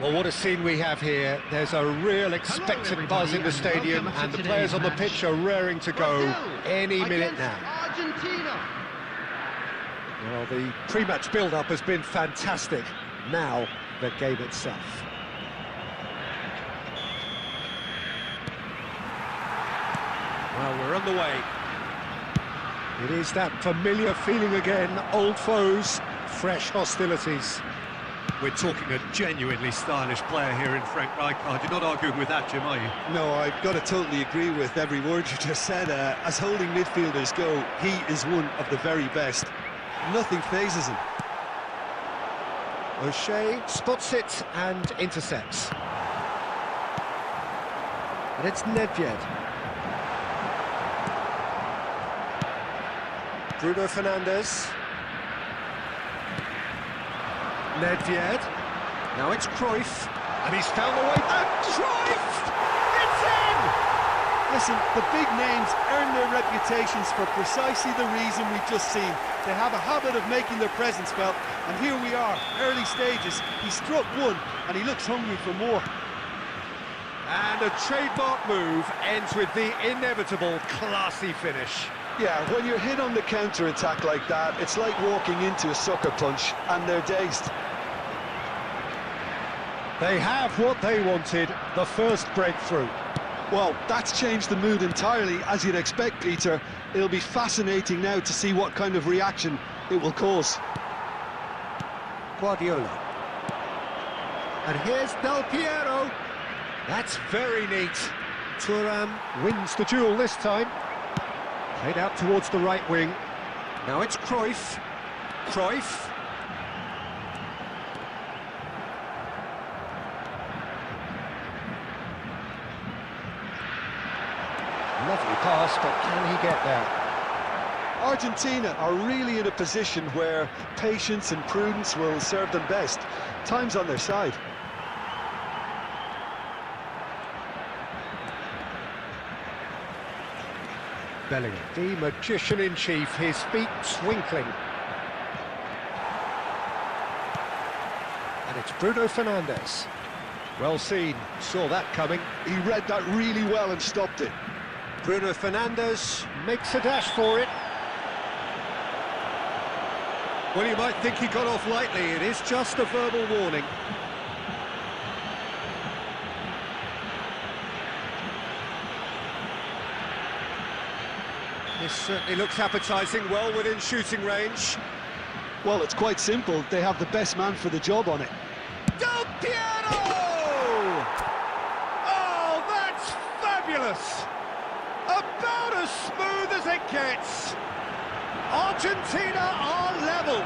Well, what a scene we have here. There's a real expectant buzz in the stadium, and the players on the pitch are raring to go any minute now. Argentina. Well, the pre-match build-up has been fantastic. Now, the game itself. Well, we're on the way. It is that familiar feeling again, old foes, fresh hostilities. We're talking a genuinely stylish player here in Frank Rijkaard. You're not arguing with that, Jim, are you? No, I've got to totally agree with every word you just said. As holding midfielders go, he is one of the very best. Nothing phases him. O'Shea spots it and intercepts. And it's Nedved. Bruno Fernandes. Nedved. Now it's Cruyff. And he's found the way. And Cruyff! It's in! Listen, the big names earn their reputations for precisely the reason we've just seen. They have a habit of making their presence felt, and here we are, early stages. He struck one, and he looks hungry for more. And a trademark move ends with the inevitable classy finish. Yeah, when you're hit on the counter-attack like that, it's like walking into a sucker punch, and they're dazed. They have what they wanted, the first breakthrough. Well, that's changed the mood entirely, as you'd expect, Peter. It'll be fascinating now to see what kind of reaction it will cause. Guardiola. And here's Del Piero. That's very neat. Thuram wins the duel this time. Played out towards the right wing. Now it's Cruyff. Cruyff. Lovely pass, but can he get there? Argentina are really in a position where patience and prudence will serve them best. Time's on their side. Bellingham, the magician-in-chief, his feet twinkling. And it's Bruno Fernandes. Well seen, saw that coming. He read that really well and stopped it. Bruno Fernandes makes a dash for it. Well, you might think he got off lightly. It is just a verbal warning. This certainly looks appetising, well within shooting range. Well, it's quite simple. They have the best man for the job on it. Del Piero! Oh, that's fabulous! About as smooth as it gets. Argentina are level.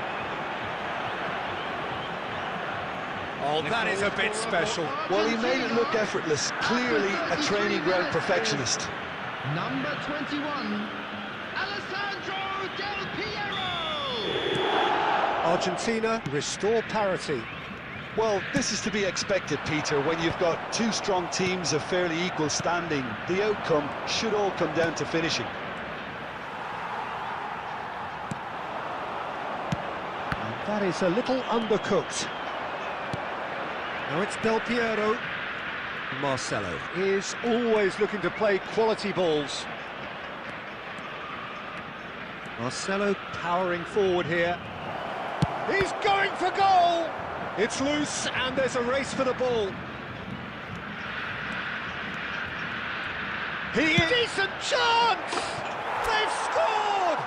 Oh, that is a bit special. Well, he made it look effortless. Clearly a training ground perfectionist. Number 21, Alessandro Del Piero. Argentina restore parity. Well, this is to be expected, Peter. When you've got two strong teams of fairly equal standing, the outcome should all come down to finishing. And that is a little undercooked. Now it's Del Piero. Marcelo is always looking to play quality balls. Marcelo powering forward here. He's going for goal! It's loose and there's a race for the ball. Decent chance! They've scored!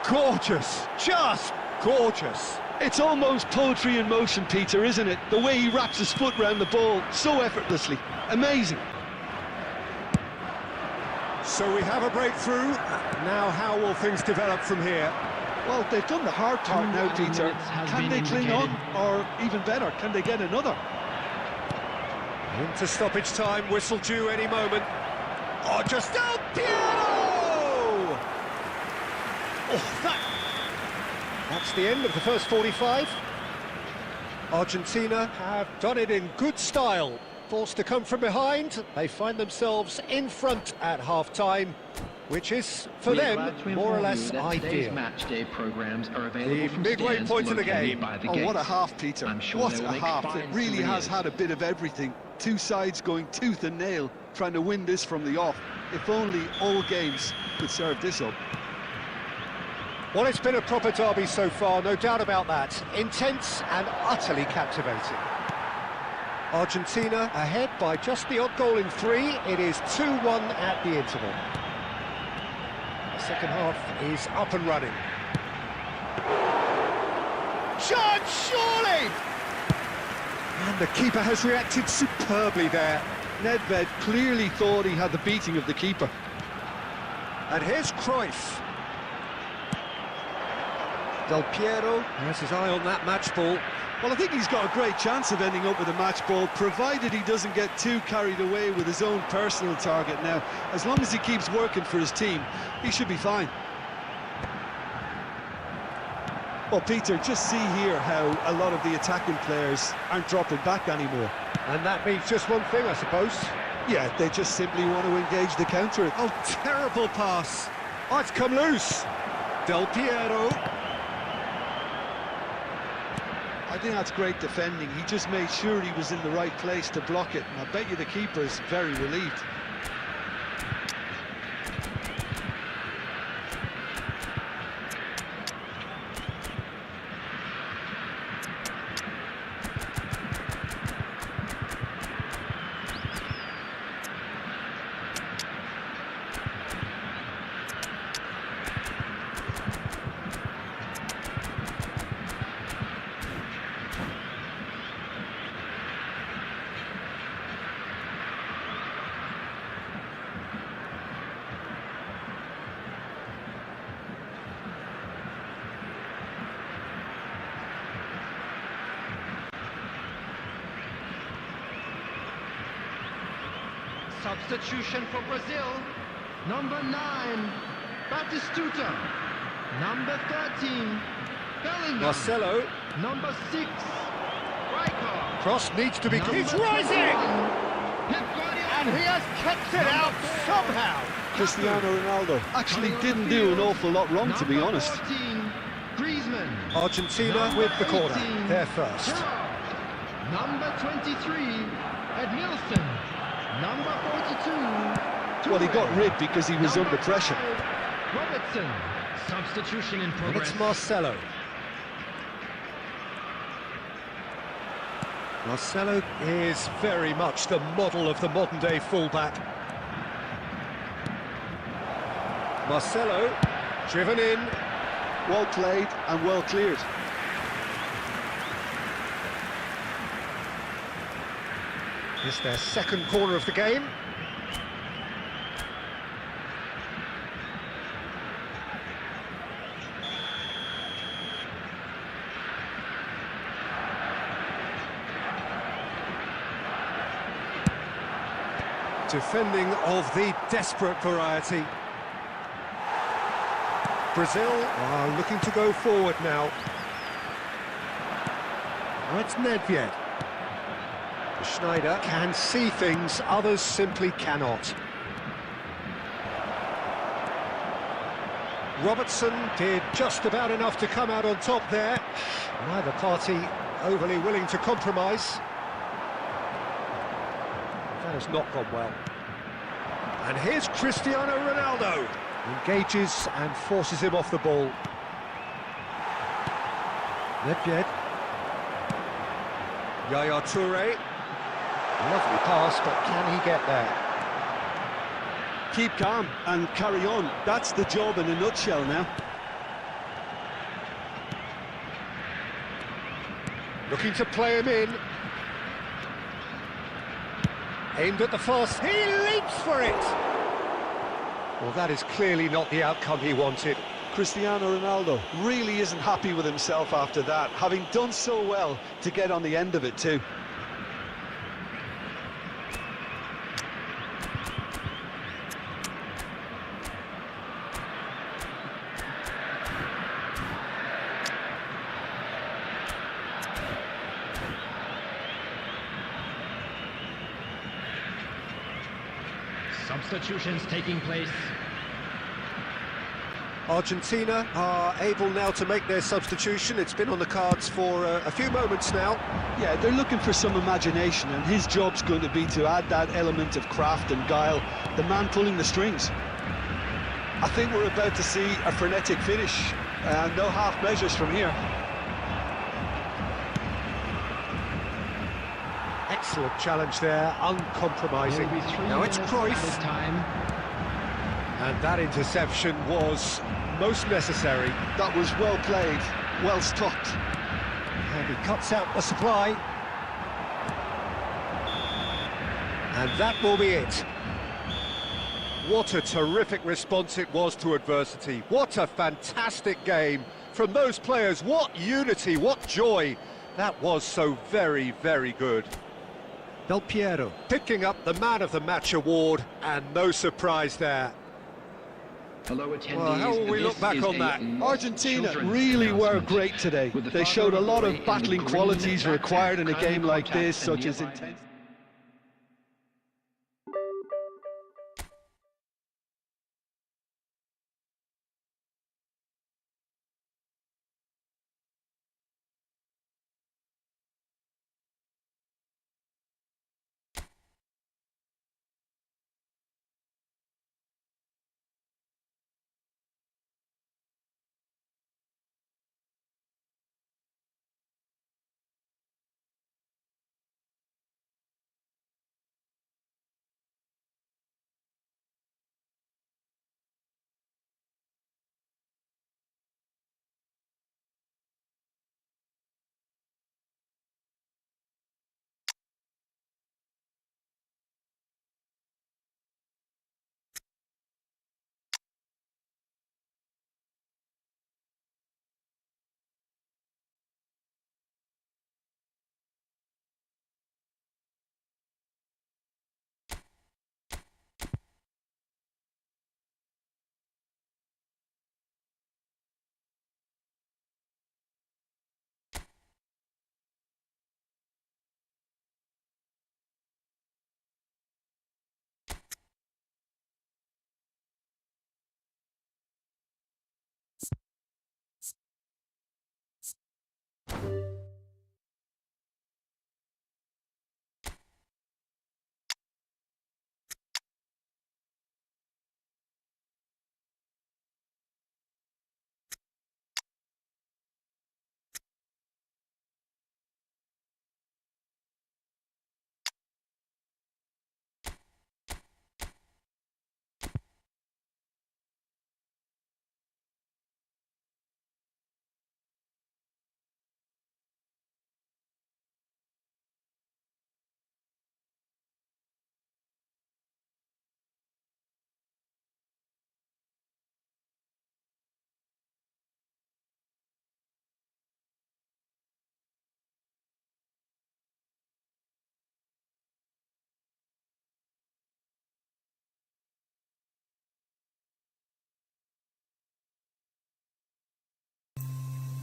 Gorgeous, just gorgeous. It's almost poetry in motion, Peter, isn't it? The way he wraps his foot round the ball so effortlessly. Amazing. So we have a breakthrough. Now how will things develop from here? Well, they've done the hard part now, Peter. Can they cling on? Or even better, can they get another? Into stoppage time, whistle due any moment. Oh, just Del Piero! Oh, that's the end of the first 45. Argentina have done it in good style. Forced to come from behind, they find themselves in front at half-time. which is, for We are them, glad to more or inform less you that today's ideal. match day programs are available The from midway stands point of the located game. by the Oh, what a gates. half, Peter. I'm sure What they will a make half. It fine really has souvenirs. had a bit of everything. Two sides going tooth and nail, trying to win this from the off. If only all games could serve this up. Well, it's been a proper derby so far, no doubt about that. Intense and utterly captivating. Argentina ahead by just the odd goal in 3. It is 2-1 at the interval. The second half is up and running. Shot, surely! And the keeper has reacted superbly there. Nedved clearly thought he had the beating of the keeper. And here's Cruyff. Del Piero has his eye on that match ball. Well, I think he's got a great chance of ending up with a match ball, provided he doesn't get too carried away with his own personal target now. As long as he keeps working for his team, he should be fine. Well, Peter, just see here how a lot of the attacking players aren't dropping back anymore. And that means just one thing, I suppose. Yeah, they just simply want to engage the counter. Oh, terrible pass. Oh, it's come loose. Del Piero. I think that's great defending. He just made sure he was in the right place to block it. And I bet you the keeper's very relieved. Substitution for Brazil. Number 9, Batistuta. Number 13, Bellingham. Marcelo. Number 6, Rijkaard. Cross needs to be... Number It's 21, rising! Pep Guardiola. And he has kept it out somehow. Cristiano Ronaldo actually didn't do an awful lot wrong, to be Number honest. 14, Griezmann. Argentina Number with the corner. 18, They're first. Gerrard. Number 23, Edmilson. Number 42, Well, he got Toure. rid because he was Number under pressure. 5, Robertson. Substitution in And progress. it's Marcelo. Marcelo is very much the model of the modern-day fullback. Marcelo, driven in. Well played and well cleared. It's their second corner of the game. Defending of the desperate variety. Brazil are looking to go forward now. Oh, it's Nedved. Schneider can see things others simply cannot. Robertson did just about enough to come out on top there. Neither party overly willing to compromise. That has not gone well. And here's Cristiano Ronaldo. Engages and forces him off the ball. Nedved. Yaya Toure. Lovely pass, but can he get there? Keep calm and carry on. That's the job in a nutshell now. Looking to play him in. Aimed at the first. He leaps for it! Well, that is clearly not the outcome he wanted. Cristiano Ronaldo really isn't happy with himself after that, having done so well to get on the end of it too. Substitutions taking place. Argentina are able now to make their substitution. It's been on the cards for a few moments now. Yeah, they're looking for some imagination, and his job's going to be to add that element of craft and guile, the man pulling the strings. I think we're about to see a frenetic finish, no half measures from here. Excellent challenge there, uncompromising. There'll be 3 Now it's minutes Cruyff, added time. and that interception was most necessary. That was well played, well stopped. And he cuts out the supply. And that will be it. What a terrific response it was to adversity. What a fantastic game from those players. What unity, what joy. That was so very, very good. Del Piero picking up the Man of the Match award, and no surprise there. Hello, attendees. Well, how will we look back on that? Argentina really were great today. They showed a lot of battling qualities required in a game like this, such as intensity.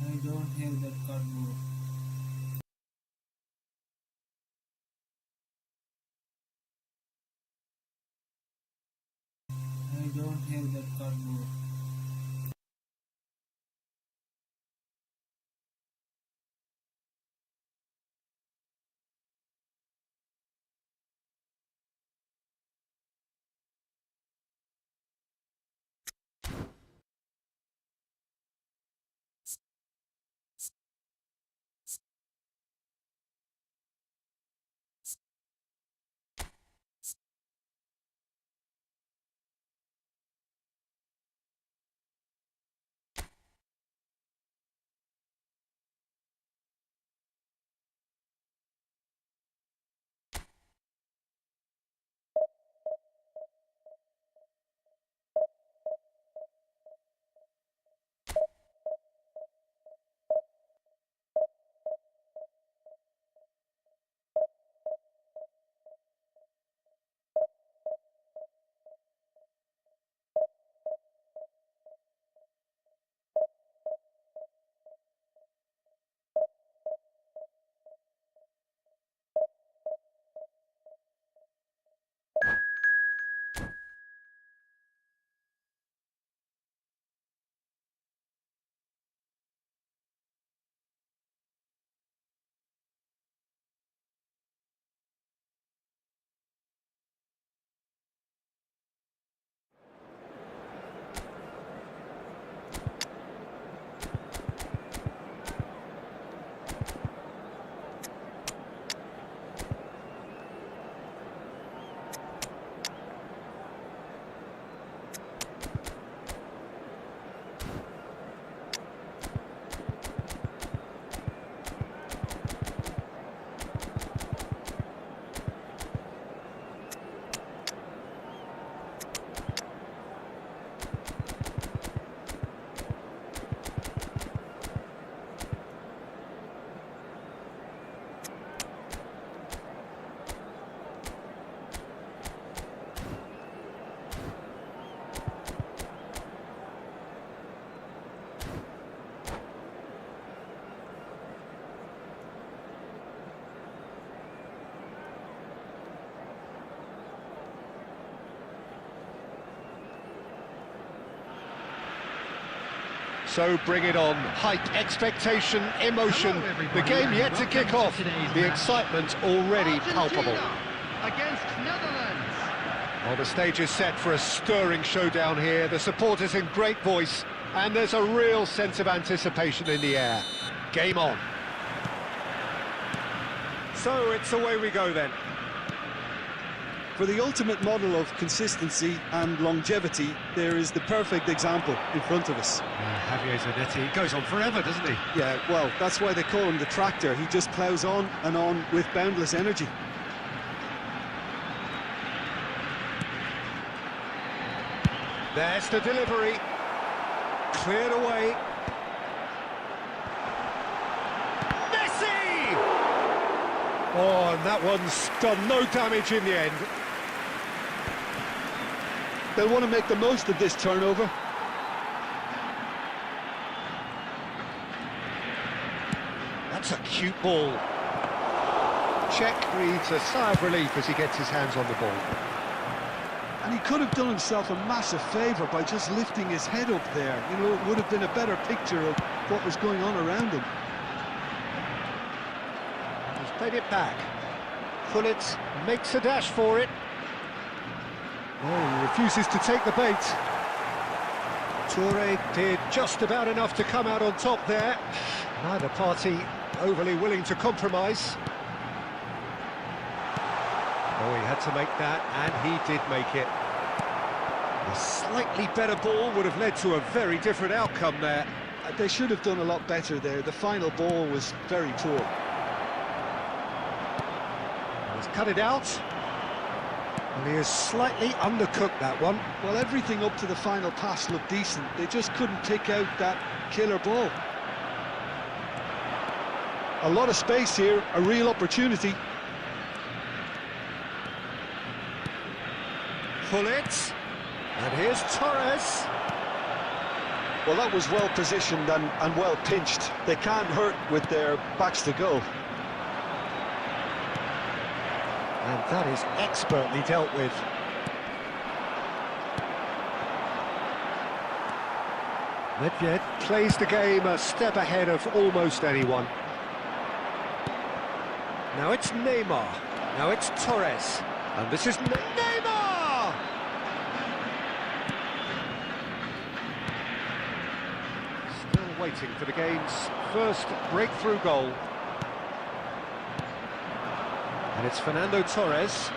I don't have that cardboard. I don't have that cardboard. So bring it on. Hype, expectation, emotion. The game yet to kick off. The excitement already palpable. Against Netherlands. Well, the stage is set for a stirring showdown here. The supporters in great voice, and there's a real sense of anticipation in the air. Game on. So it's away we go then. For the ultimate model of consistency and longevity, there is the perfect example in front of us. Javier Zanetti goes on forever, doesn't he? Yeah, well, that's why they call him the tractor. He just ploughs on and on with boundless energy. There's the delivery. Cleared away. Messi! Oh, and that one's done no damage in the end. They'll want to make the most of this turnover. That's a cute ball. Czech breathes a sigh of relief as he gets his hands on the ball. And he could have done himself a massive favour by just lifting his head up there. You know, it would have been a better picture of what was going on around him. He's played it back. Gullit makes a dash for it. Oh, he refuses to take the bait. Toure did just about enough to come out on top there. Neither party overly willing to compromise. Oh, he had to make that, and he did make it. A slightly better ball would have led to a very different outcome there. They should have done a lot better there. The final ball was very poor. He's cut it out. And he has slightly undercooked that one. Well, everything up to the final pass looked decent. They just couldn't pick out that killer ball. A lot of space here, a real opportunity. Gullit. And here's Torres. Well, that was well positioned and well pinched. They can't hurt with their backs to goal. And that is expertly dealt with. Nedved plays the game a step ahead of almost anyone. Now it's Neymar. Now it's Torres. And this is Neymar! Still waiting for the game's first breakthrough goal. And it's Fernando Torres.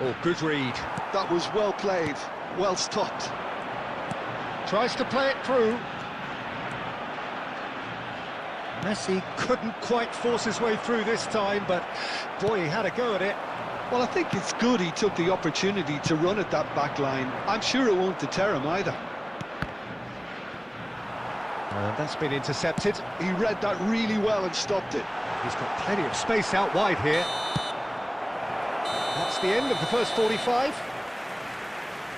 Oh, good read. That was well played, well stopped. Tries to play it through. Messi couldn't quite force his way through this time, but boy, he had a go at it. Well, I think it's good he took the opportunity to run at that back line. I'm sure it won't deter him either. And that's been intercepted. He read that really well and stopped it. He's got plenty of space out wide here. That's the end of the first 45.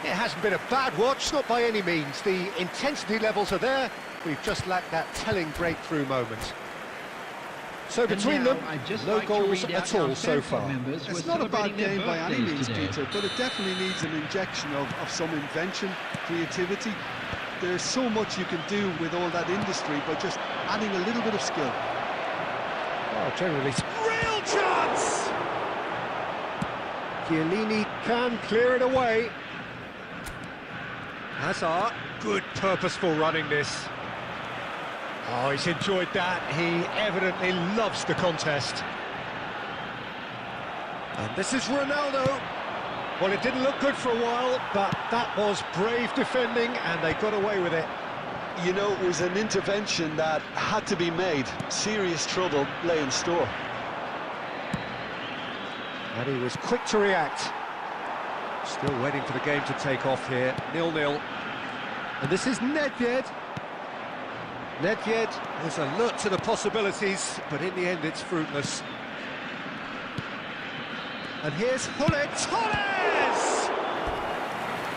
It hasn't been a bad watch, not by any means. The intensity levels are there. We've just lacked that telling breakthrough moment. So between them, no goals at all so far. It's not a bad game by any means, Peter, but it definitely needs an injection of some invention, creativity. There's so much you can do with all that industry by just adding a little bit of skill. Oh, generally, real chance! Chiellini can clear it away. Hazard, good purposeful running this. Oh, he's enjoyed that. He evidently loves the contest. And this is Ronaldo. Well, it didn't look good for a while, but that was brave defending, and they got away with it. You know, it was an intervention that had to be made. Serious trouble lay in store. And he was quick to react. Still waiting for the game to take off here. 0-0. And this is Nedved. Nedved is alert to the possibilities, but in the end it's fruitless. And here's Gullit. Torres!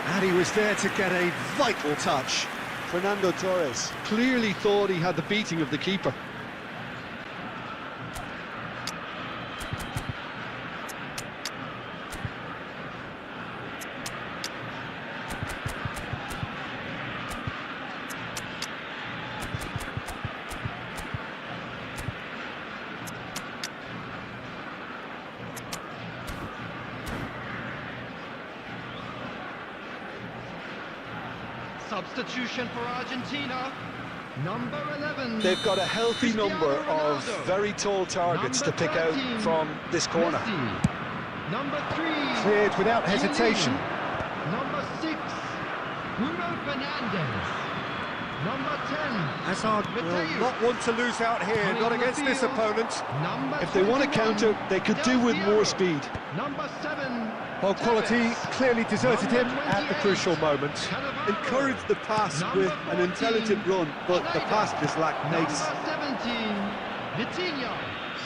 And he was there to get a vital touch. Fernando Torres clearly thought he had the beating of the keeper. Substitution for Argentina. Number 11. They've got a healthy Cristiano number of Ronaldo. very tall targets Number to pick out 13, from this corner. Messi. Number 3. Cleared without hesitation. Chiellini. Number 6. Bruno Fernandes. Number 10. Hazard will Mateo. not want to lose out here, Coming not on the against this field. opponent. Number If they want to 21, counter, they could do with Del more Piero. speed. Number 7. Well, quality Tevez. clearly deserted him Number at the 28, crucial moment. Cannavaro. Encourage the pass Number with an 14, intelligent run, but the Schneider. pass just lacked pace. Number 17. Vitinha.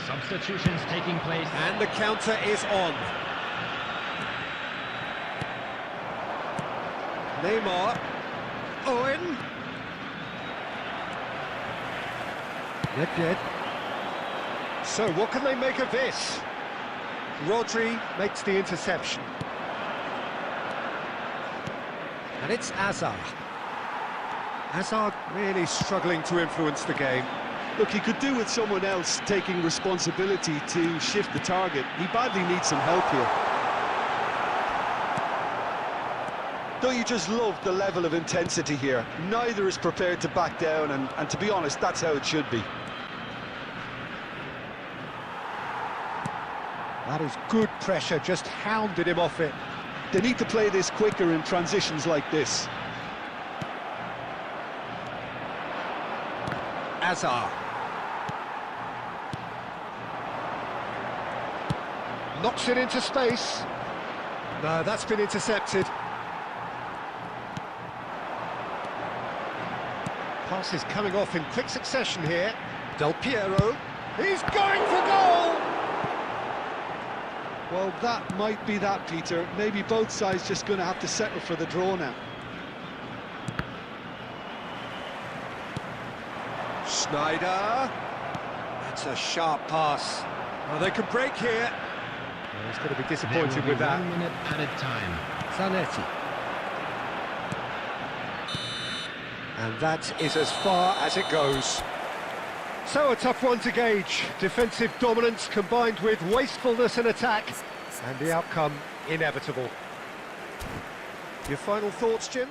Substitutions taking place. And the counter is on. Neymar. Owen. Nedved. So what can they make of this? Rodri makes the interception. And it's Hazard. Hazard really struggling to influence the game. Look, he could do with someone else taking responsibility to shift the target. He badly needs some help here. Don't you just love the level of intensity here? Neither is prepared to back down, and to be honest, that's how it should be. That is good pressure, just hounded him off it. They need to play this quicker in transitions like this. Hazard. Knocks it into space. No, that's been intercepted. Passes coming off in quick succession here. Del Piero. He's going for goal! Well, that might be that, Peter. Maybe both sides just going to have to settle for the draw now. Schneider. That's a sharp pass. Well, they can break here. Well, he's going to be disappointed with that. 1 minute added time. Zanetti. And that is as far as it goes. So a tough one to gauge. Defensive dominance combined with wastefulness in attack, and the outcome inevitable. Your final thoughts, Jim?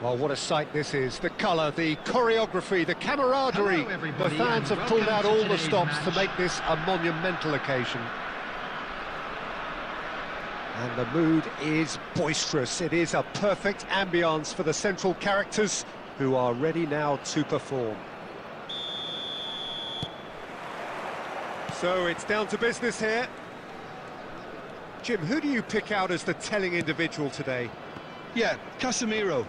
Well, what a sight this is. The colour, the choreography, the camaraderie. Hello, The everybody, fans and have pulled out welcome to all the today's stops to match. make this a monumental occasion. And the mood is boisterous. It is a perfect ambience for the central characters who are ready now to perform. So it's down to business here. Jim, who do you pick out as the telling individual today? Yeah, Casemiro.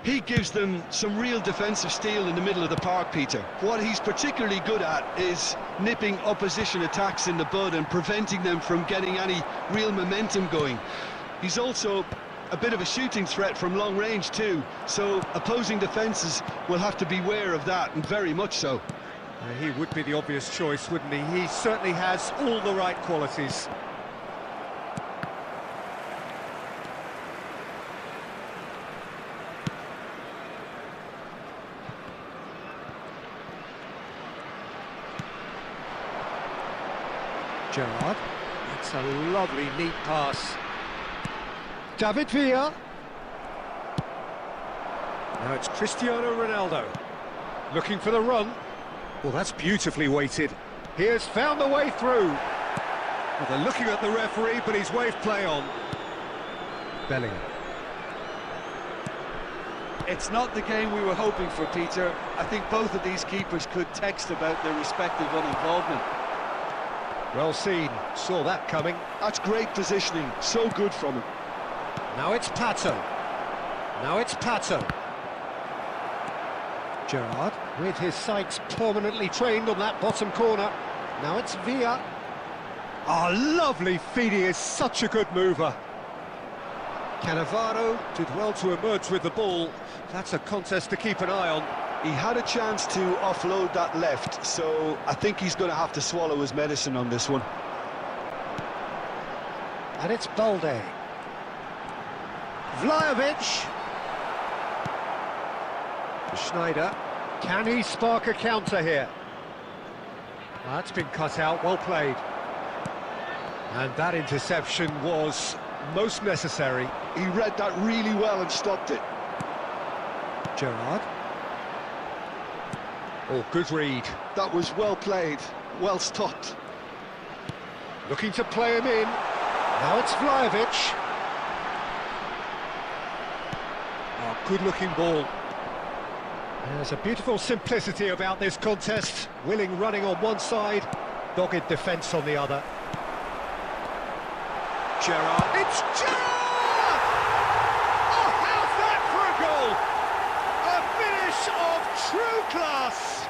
He gives them some real defensive steel in the middle of the park, Peter. What he's particularly good at is nipping opposition attacks in the bud and preventing them from getting any real momentum going. He's also a bit of a shooting threat from long range too, so opposing defences will have to beware of that, and very much so. He would be the obvious choice, wouldn't he? He certainly has all the right qualities. Gerrard, it's a lovely, neat pass. David Villa. Now it's Cristiano Ronaldo, looking for the run. Well, that's beautifully weighted. He has found the way through. Well, they're looking at the referee, but he's waved play on. Bellingham. It's not the game we were hoping for, Peter. I think both of these keepers could text about their respective uninvolvement. Well seen, saw that coming. That's great positioning, so good from him. Now it's Pato. Now it's Pato. Gerrard, with his sights permanently trained on that bottom corner. Now it's Villa. Ah, lovely feed, he is such a good mover. Cannavaro did well to emerge with the ball. That's a contest to keep an eye on. He had a chance to offload that left, so I think he's going to have to swallow his medicine on this one. And it's Balde. Vlahovic. Schneider. Can he spark a counter here? That's been cut out, well played. And that interception was most necessary. He read that really well and stopped it. Gerrard. Oh, good read. That was well played, well stopped. Looking to play him in. Now it's Vlahovic. Oh, good-looking ball. There's a beautiful simplicity about this contest. Willing running on one side, dogged defence on the other. Gerrard. It's Gerrard! Oh, how's that for a goal? A finish of true class!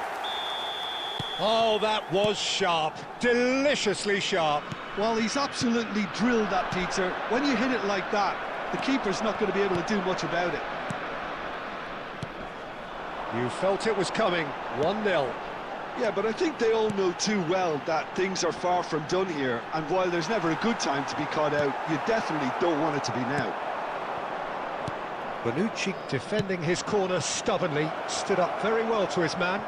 Oh, that was sharp. Deliciously sharp. Well, he's absolutely drilled that, Peter. When you hit it like that, the keeper's not going to be able to do much about it. You felt it was coming. 1-0. Yeah, but I think they all know too well that things are far from done here, and while there's never a good time to be caught out, you definitely don't want it to be now. Bonucci defending his corner stubbornly, stood up very well to his man.